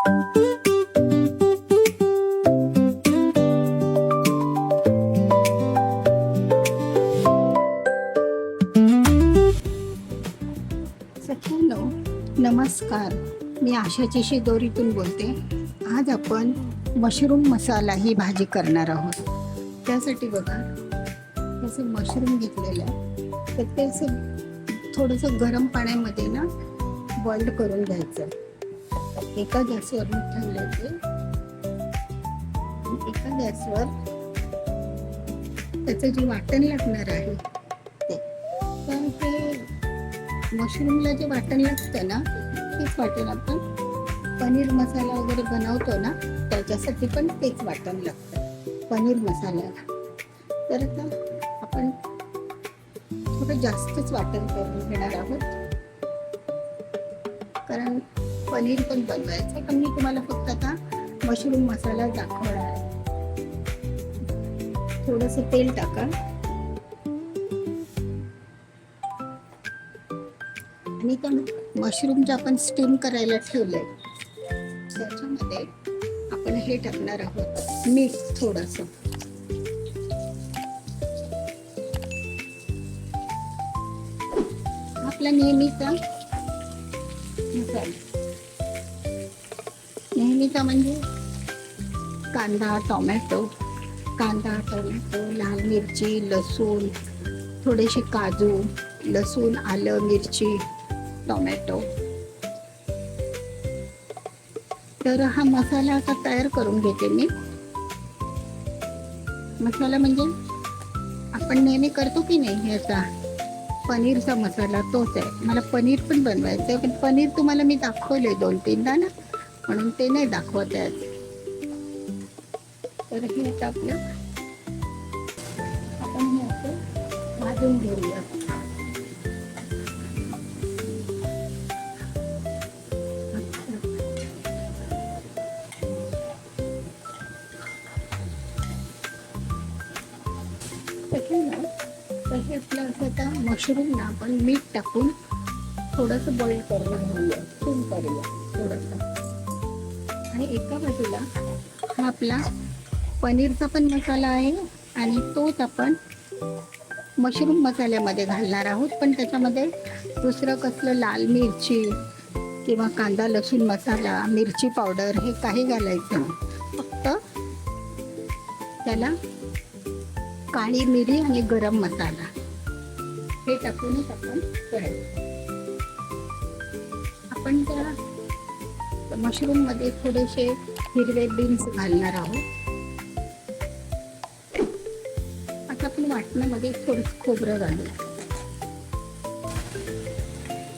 सखींनो, नमस्कार. मी आशाची शिदोरीतून बोलते. आज आपण मशरूम मसाला ही भाजी करणार आहोत. त्यासाठी बघा, असं मशरूम घेतलेलं आहे, तर ते असं थोडंसं गरम पाण्यामध्ये ना बॉइल्ड करून घ्यायचं. एका गॅसवर मी ठेवले ते, एका गॅसवर त्याचं जे वाटण लागणार आहे ते, तर ते मशरूमला जे वाटण लागतं ना, तेच वाटण आपण पनीर मसाला वगैरे बनवतो ना, त्याच्यासाठी पण तेच वाटण लागतं पनीर मसाल्याला. तर आता आपण थोडं जास्तच वाटण करून घेणार आहोत, कारण पनीर पण बनवायचं. पण मी तुम्हाला फक्त आता मशरूम मसाला दाखवणार आहे. थोडंसं तेल टाका आणि त्या मशरूम जे आपण स्टीम करायला ठेवलंय त्याच्यामध्ये आपण हे टाकणार आहोत, मीठ थोडंसं. आपला नेहमीचा मसाला, नेहमीचा म्हणजे कांदा टोमॅटो, लाल मिरची, लसूण, थोडेसे काजू, लसूण, आलं, मिरची, टोमॅटो. तर हा मसाला आता तयार करून घेते मी. मसाला म्हणजे आपण नेहमी करतो की नाही, ह्याचा पनीरचा मसाला तोच आहे. मला पनीर पण बनवायचं आहे, पण पनीर तुम्हाला मी दाखवले 2-3दा ना, म्हणून ते नाही दाखवत आहे. तर हे आता आपलं आपण हे असं भाजून घेऊया. तर हे आपलं असं आता मशरूम ना आपण मीठ टाकून थोडंसं बॉईल करून घेऊया, स्टीम करूया थोडंसं. आणि एका बाजूला हा आपला पनीरचा पण मसाला आहे आणि तोच आपण मशरूम मसाल्यामध्ये घालणार आहोत. पण त्याच्यामध्ये दुसरं कसलं लाल मिरची किंवा कांदा लसूण मसाला, मिरची पावडर हे काही घालायचं नाही. फक्त त्याला काळी मिरी आणि गरम मसाला हे टाकूनच आपण करायचं. आपण त्या मशरूम मध्ये थोडेसे हिरवे बीन्स घालणार आहोत. आता आपण वाटणामध्ये थोडं खोबरं घालू.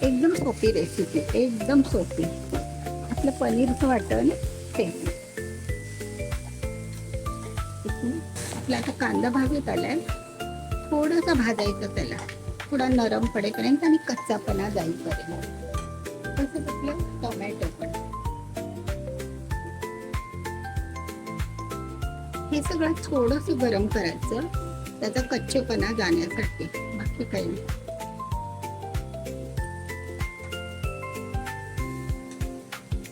एकदम सोपी रेसिपी, एकदम सोपी. आपलं पनीरचं वाटण ते. आपला आता कांदा भाजत आलाय, थोडासा भाजायचा त्याला, थोडा नरम पडेपर्यंत आणि कच्चापणा जाईपर्यंत. तसंच आपलं टोमॅटो पण. हे सगळं थोडंसं गरम करायचं, त्याचा कच्चेपणा जाण्यासाठी, बाकी काही नाही.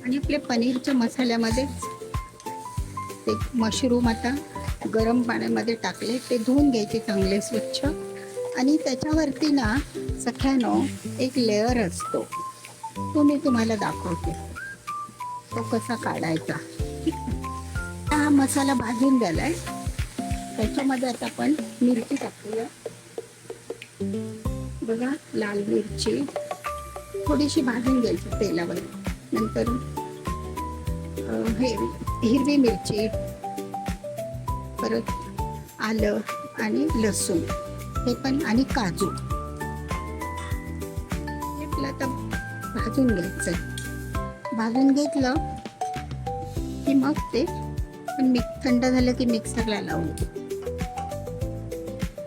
आणि आपल्या पनीरच्या मसाल्यामध्येच ते मशरूम आता गरम पाण्यामध्ये टाकले, ते धुवून घ्यायचे चांगले स्वच्छ. आणि त्याच्यावरती ना सख्यानो एक लेअर असतो, तो मी तुम्हाला दाखवते, तो कसा काढायचा. हा मसाला भाजून झालाय, त्याच्यामध्ये आता आपण मिरची टाकूया. बघा, लाल मिरची थोडीशी भाजून घ्यायची तेलावर. नंतर हिरवी मिरची, परत आलं आणि लसूण हे पण, आणि काजू हे आपलं आता भाजून घ्यायचं. भाजून घेतलं की मग ते थंड झालं की मिक्सरला लावू.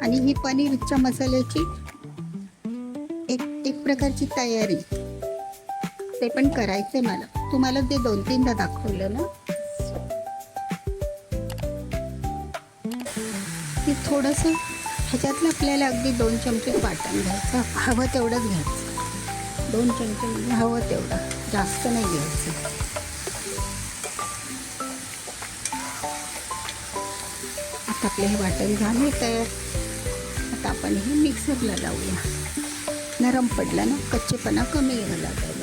आणि ही पनीरच्या मसाल्याची एक प्रकारची तयारी, ते पण करायचंय मला. तुम्हाला ते 2-3दा दाखवलं ना, की थोडंसं ह्याच्यातलं आपल्याला अगदी 2 चमचे वाटण घ्यायचं, हवं तेवढंच घ्यायचं. 2 चमचे हवं तेवढं, जास्त नाही घ्यायचं. आपले हे वाटण झाले तयार. आता आपण हे मिक्सरला लावूया. नरम पडला ना, कच्चेपणा कमी झाला पाहिजे.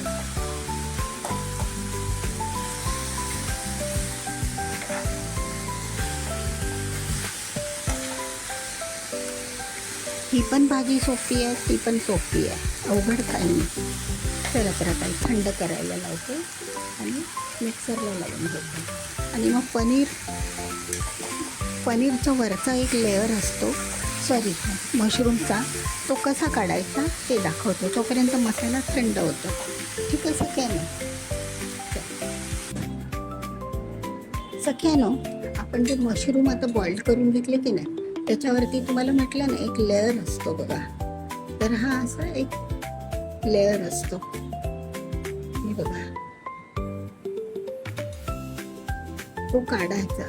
ही पण भाजी सोपी आहे, ती पण सोपी आहे, अवघड काही नाही. चला तर आता थंड करायला लावतो आणि मिक्सरला लावून घेतो. आणि मग पनीरचा वरचा एक लेअर असतो, सॉरी मशरूमचा, तो कसा काढायचा ते दाखवतो. तोपर्यंत मसाला थंड होतो. ठीक आहे सख्यानो? सख्यानो, आपण जे मशरूम आता बॉइल करून घेतले की नाही, त्याच्यावरती तुम्हाला म्हटलं ना एक लेअर असतो बघा. तर हा असा एक लेअर असतो, हे बघा, तो काढायचा.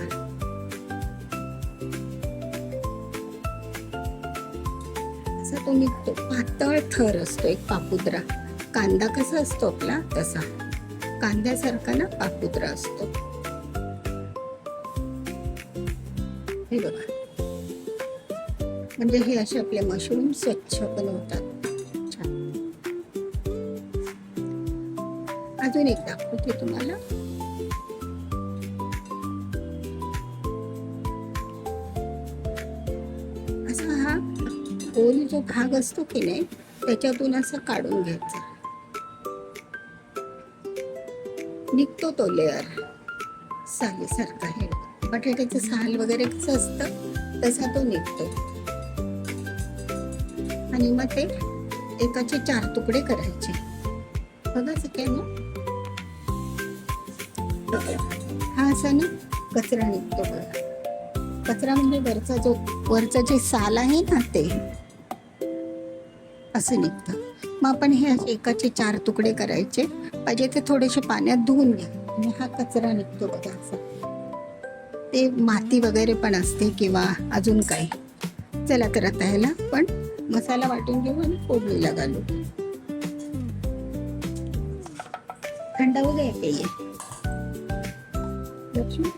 असा तो निघतो, पातळ थर असतो एक पापुद्रा. कांदा कसा असतो आपला तसा, कांद्यासारखा ना पापुद्रा असतो. हे बघा, म्हणजे हे असे आपले मशरूम स्वच्छ पण होतात. छान. अजून एक दाखवते तुम्हाला. असा हा गोल जो भाग असतो की नाही, त्याच्यातून असं काढून घ्यायचा. निघतो तो लेअर सालीसारखा. हे बटाट्याचं साल वगैरे कसं असतं तसा तो निघतो. आणि मग ते एकाचे 4 तुकडे करायचे. बघा काय ना, हा असा ना कचरा निघतो बघा. कचरा म्हणजे वरचा जे साल आहे ना ते असं निघतं. मग आपण हे असे एकाचे 4 तुकडे करायचे. पाहिजे ते थोडेसे पाण्यात धुवून घ्या आणि हा कचरा निघतो बघा असा. ते माती वगैरे पण असते किंवा अजून काही. चला तर आता ह्याला पण मसाला वाटून घेऊ आणि फोडणीला घालू. थंड हो गया क्या ये लक्ष्मी?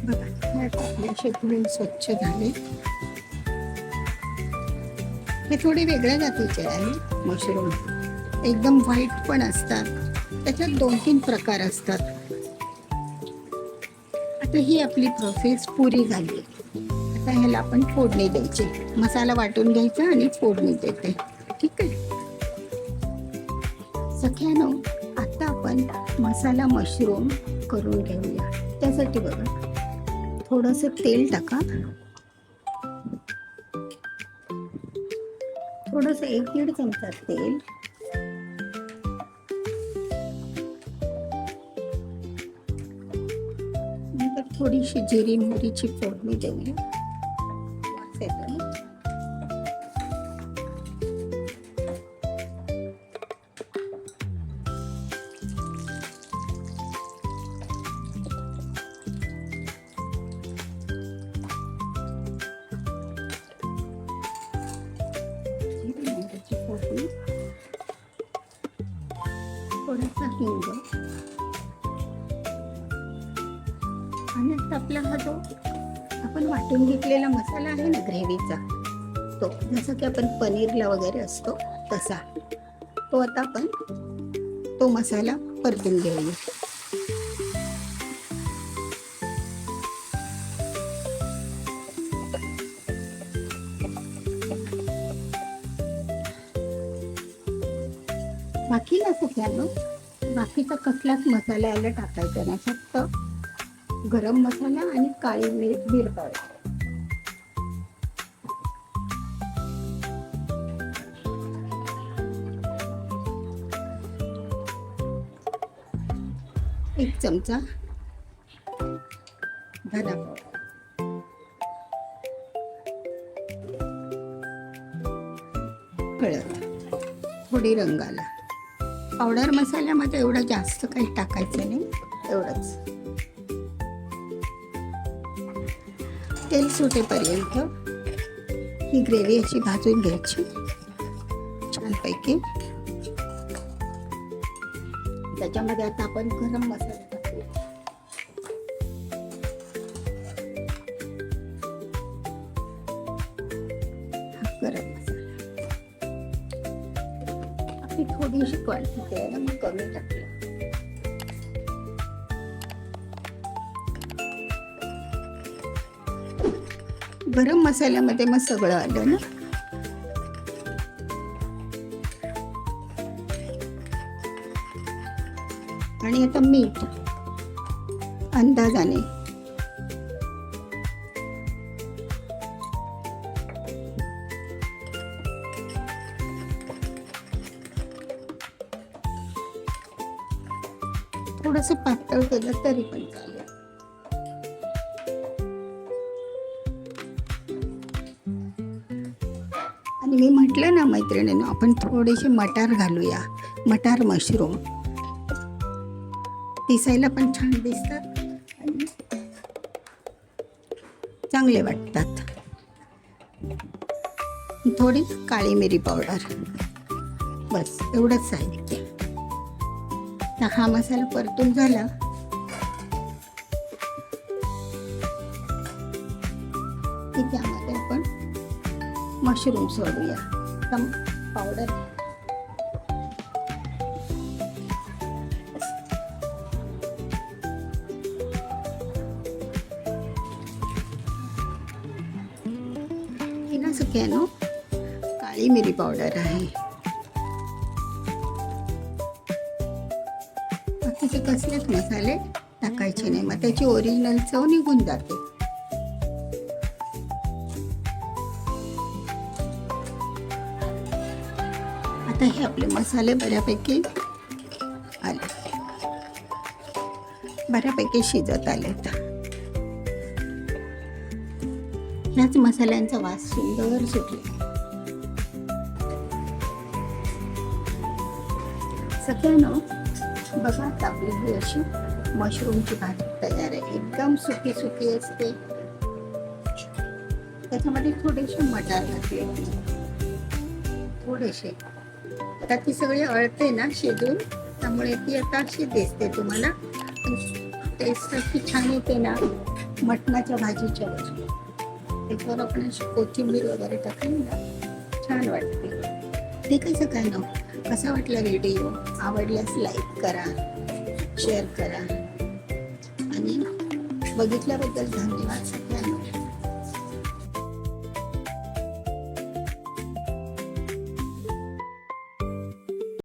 बघा आपले असे धुवून स्वच्छ झाले. हे थोडे वेगळ्या जातीचे आहे मशरूम. एकदम व्हाईट पण असतात, त्याच्यात 2-3 प्रकार असतात. आता ही आपली प्रोसेस पुरी झाली. आता ह्याला आपण फोडणी द्यायची. मसाला वाटून घ्यायचा आणि फोडणी देते. ठीक आहे सख्यानो, आता आपण मसाला मशरूम करून घेऊया. त्यासाठी बघा, थोडंसं तेल टाका. थोडंसं 1-1.5 चमचा तेल. नंतर थोडीशी जिरी मोहरीची फोडणी देऊया. थोडासा हिंग. आणि आता आपला हा जो आपण वाटून घेतलेला मसाला आहे ना ग्रेव्हीचा, तो जसं की आपण पनीरला वगैरे असतो तसा, तो आता आपण तो मसाला परतून घेऊया. बाकी ना सगळ्यांना बाकीचा कसलाच मसाला याला टाकायचा नाही. फक्त गरम मसाला आणि काळी मिरची. एक चमचा धना पावडर, हळद, थोडी रंगाला. पावडर मसाल्यामध्ये एवढं जास्त काही टाकायचं नाही, एवढंच. तेल सुटेपर्यंत ही ग्रेव्ही अशी भाजून घ्यायची छानपैकी. त्याच्यामध्ये आता आपण गरम मसाला टाकू. गरम मसाला आपली थोडीशी क्वांटिटी आहे ना, मग कमी टाकलं. गरम मसाल्यामध्ये मग सगळं आलं ना. आणि आता मीठ अंदाजाने. थोडंसं पातळ केलं तरी पण चालेल. आणि मी म्हटलं ना मैत्रिणींनो, आपण थोडेसे मटार घालूया. मटार मशरूम दिसायला पण छान दिसतात आणि चांगले वाटतात. थोडी काळी मिरी पावडर, बस एवढंच साहित्य. हा मसाला परतून झाला की त्यामध्ये आपण मशरूम सोडूया. पावडर ही ना सगळ्यांनो काळी मिरी पावडर आहे. बाकीचे कसलेच मसाले टाकायचे नाही, मग त्याची ओरिजिनल चव निघून जाते. आता हे आपले मसाले बऱ्यापैकी आले, बऱ्यापैकी शिजत आले. ह्याच मसाल्यांचा वास सुंदर सुटला. सगळ्यांना बघा, आता आपली ही अशी मशरूमची भाजी तयार आहे. एकदम सुकी सुकी असते. त्याच्यामध्ये थोडेसे मटार घातले, थोडेसे. आता ती सगळी अळते ना शिजून, त्यामुळे ती आता अशी दिसते तुम्हाला. टेस्ट अशी छान येते ना मटणाच्या भाजीच्या वर. त्याच्यावर आपण अशी कोथिंबीर वगैरे टाकली ना, छान वाटते. ठीक आहे सगळ्यांना, कसा वाटला व्हिडिओ? आवडल्यास लाईक करा, शेअर करा आणि बघितल्याबद्दल धन्यवाद सगळ्यांना.